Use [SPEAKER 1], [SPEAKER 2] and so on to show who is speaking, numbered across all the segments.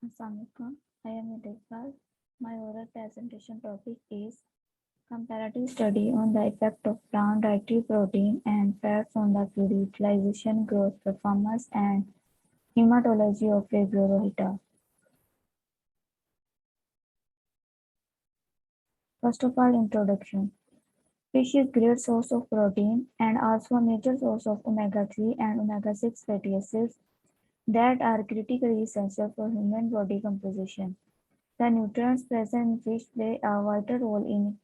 [SPEAKER 1] Assalamualaikum. I am Nitikbal. My oral presentation topic is comparative study on the effect of plant dietary protein and fats on the food utilization, growth, performance, and hematology of Labiorota. First of all, introduction. Fish is great source of protein and also a major source of omega-3 and omega-6 fatty acids that are critically essential for human body composition. The nutrients present in fish play a vital role in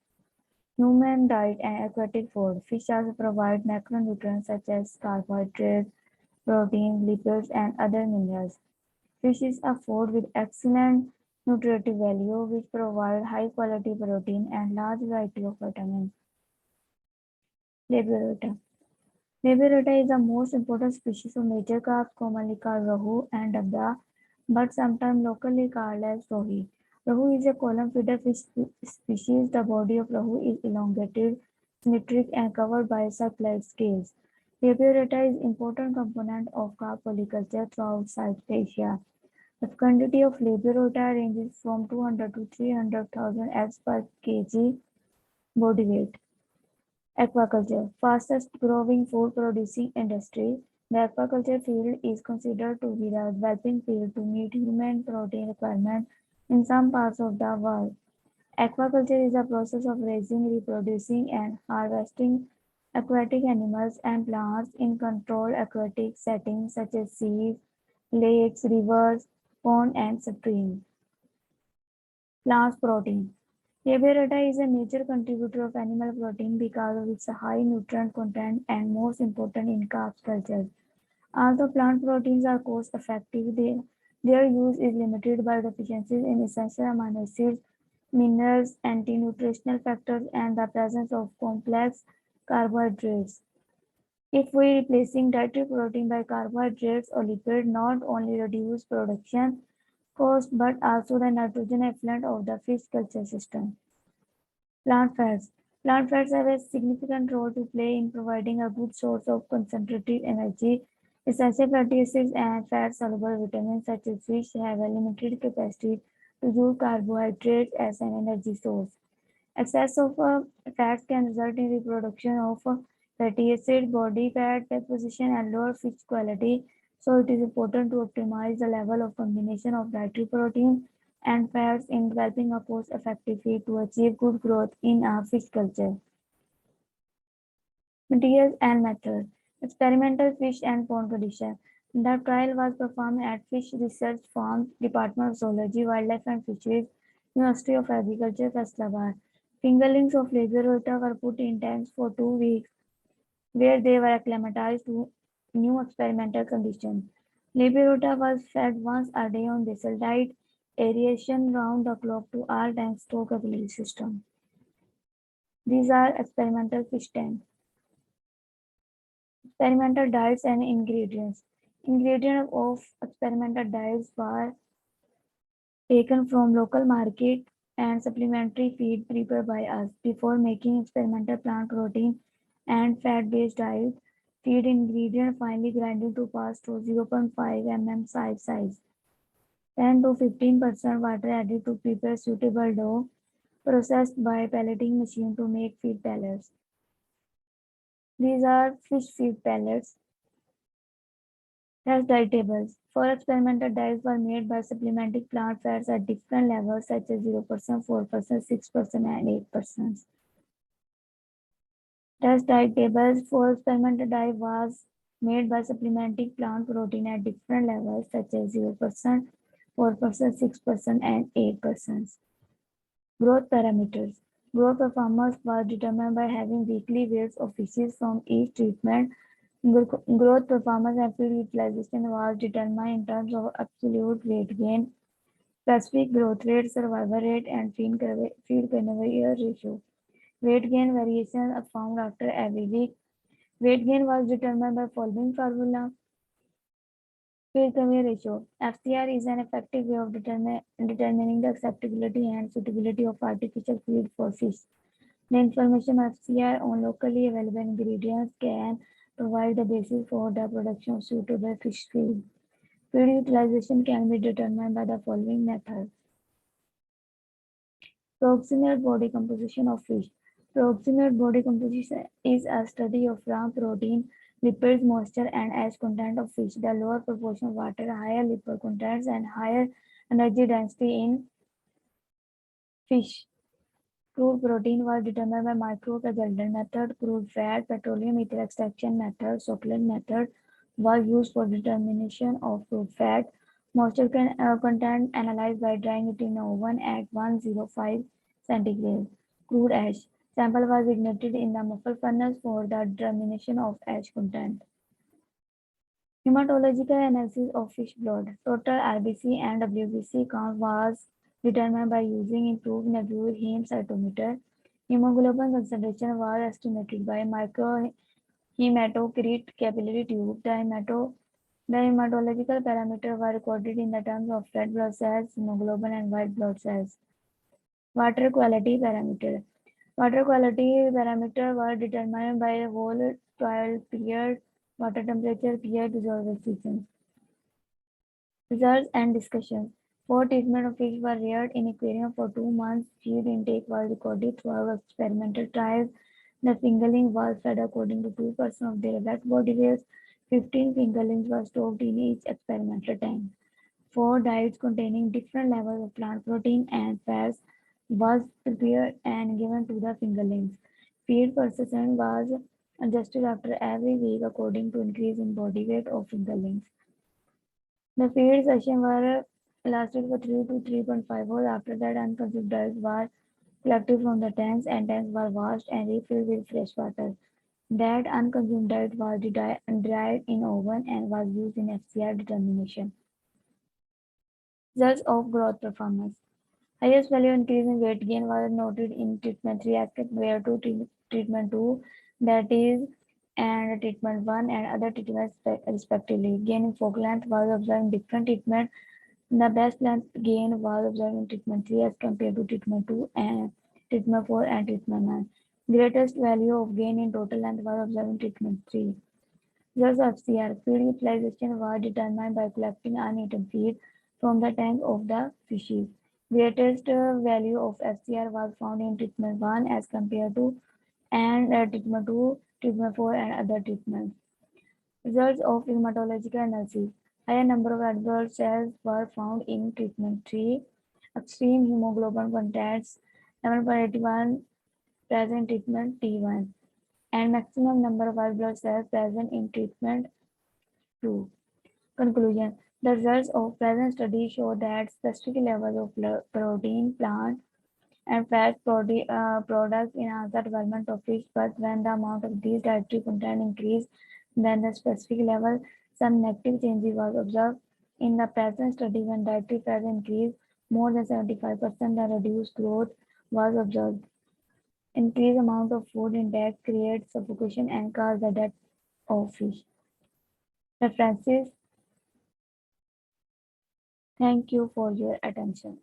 [SPEAKER 1] human diet and aquatic food. Fish also provide macronutrients such as carbohydrates, protein, lipids, and other minerals. Fish is a food with excellent nutritive value which provide high quality protein and large variety of vitamins. Labiorota. Labiorota is the most important species of major carp, commonly called rohu and dabda, but sometimes locally called as rohi. Rohu is a column feeder fish species. The body of rohu is elongated, symmetric, and covered by supplied scales. Labiorata is important component of carp polyculture throughout South Asia. The quantity of Labiorata ranges from 200 to 300,000 eggs per kg body weight. Aquaculture, fastest growing food producing industry. The aquaculture field is considered to be the developing field to meet human protein requirements in some parts of the world. Aquaculture is a process of raising, reproducing, and harvesting aquatic animals and plants in controlled aquatic settings such as seas, lakes, rivers, ponds, and streams. Plant protein. Labiorata is a major contributor of animal protein because of its high nutrient content and most important in carp culture. Although plant proteins are cost effective, their use is limited by deficiencies in essential amino acids, minerals, anti-nutritional factors, and the presence of complex carbohydrates. If we replacing dietary protein by carbohydrates or lipid, not only reduce production cost but also the nitrogen effluent of the fish culture system. Plant fats. Plant fats have a significant role to play in providing a good source of concentrated energy. Essential fatty acids and fat-soluble vitamins such as fish have a limited capacity to use carbohydrates as an energy source. Excess of fats can result in reproduction of fatty acid, body fat deposition, and lower fish quality. So it is important to optimize the level of combination of dietary protein and fats in developing a cost-effective feed to achieve good growth in our fish culture. Materials and methods. Experimental fish and pond condition. The trial was performed at Fish Research Farm, Department of Zoology, Wildlife and Fisheries, University of Agriculture, Faisalabad. Fingerlings of Labiorota were put in tanks for 2 weeks, where they were acclimatized to new experimental conditions. Labiorota was fed once a day on basal diet, aeration round the clock to all tank stock ability system. These are experimental fish tanks. Experimental diets and ingredients. Ingredients of experimental diets were taken from local market and supplementary feed prepared by us. Before making experimental plant protein and fat-based diet, feed ingredient finely grinded to pass through 0.5 mm size. 10 to 15% water added to prepare suitable dough, processed by pelleting machine to make feed pellets. These are fish feed pellets. Test diet tables. Four experimental diets were made by supplementing plant fats at different levels such as 0%, 4%, 6%, and 8%. Test diet tables. Four experimental diet was made by supplementing plant protein at different levels such as 0%, 4%, 6%, and 8%. Growth parameters. Growth performance was determined by having weekly weights of fishes from each treatment. Growth performance and feed utilization was determined in terms of absolute weight gain, specific growth rate, survival rate, and feed conveyor ratio. Weight gain variations are found after every week. Weight gain was determined by following formula. Feed conveyor ratio. FCR is an effective way of determining the acceptability and suitability of artificial feed for fish. The information of FCR on locally available ingredients can provide the basis for the production of suitable fish feed. Feed utilization can be determined by the following methods. Proximate body composition of fish. Proximate body composition is a study of raw protein, lipids, moisture, and ash content of fish. The lower proportion of water, higher lipid contents, and higher energy density in fish. Crude protein was determined by micro-Calderon method. Crude fat, petroleum ether extraction method, Sockland method was used for determination of crude fat. Moisture content analyzed by drying it in oven at 105 centigrade. Crude ash. Sample was ignited in the muffle furnace for the determination of ash content. Hematological analysis of fish blood. Total RBC and WBC count was determined by using improved nebule heme cytometer. Hemoglobin concentration was estimated by microhematocrit capillary tube. The hematological parameters were recorded in the terms of red blood cells, hemoglobin, and white blood cells. Water quality parameter. Water quality parameter were determined by the whole trial period, water temperature, pH, dissolved oxygen. Results and discussions. For treatment of fish were reared in aquarium for 2 months. Feed intake was recorded throughout experimental trials. The fingerling was fed according to 2% of their wet body weights. 15 fingerlings were stored in each experimental tank. 4 diets containing different levels of plant protein and fats was prepared and given to the fingerlings. Feed percentage was adjusted after every week according to increase in body weight of fingerlings. The feed session were lasted for 3 to 3.5 hours. After that, unconsumed diets were collected from the tanks and tanks were washed and refilled with fresh water. That unconsumed diet was dried in oven and was used in FCR determination. Results of growth performance. Highest value increase in weight gain was noted in treatment 3 as compared to treatment 2, that is, and treatment 1 and other treatments respectively. Gain in focal length was observed in different treatment. The best length gain was observed in treatment 3 as compared to treatment 2 and treatment 4 and treatment 9. Greatest value of gain in total length was observed in treatment 3. Results of FCR. Feed utilization was determined by collecting uneaten feed from the tank of the fishes. Greatest value of FCR was found in treatment 1 as compared to and treatment 2, treatment 4 and other treatments. Results of hematological analysis. Higher number of red blood cells were found in treatment 3. Extreme hemoglobin contents 11.81 present in treatment T1 and maximum number of white blood cells present in treatment 2. Conclusion. The results of present study show that specific levels of protein, plant, and fat products enhance the development of fish, but when the amount of these dietary content increased than the specific level, some negative changes was observed. In the present study, when dietary fat increased more than 75%, the reduced growth was observed. Increased amount of food intake creates suffocation and cause the death of fish. References. Thank you for your attention.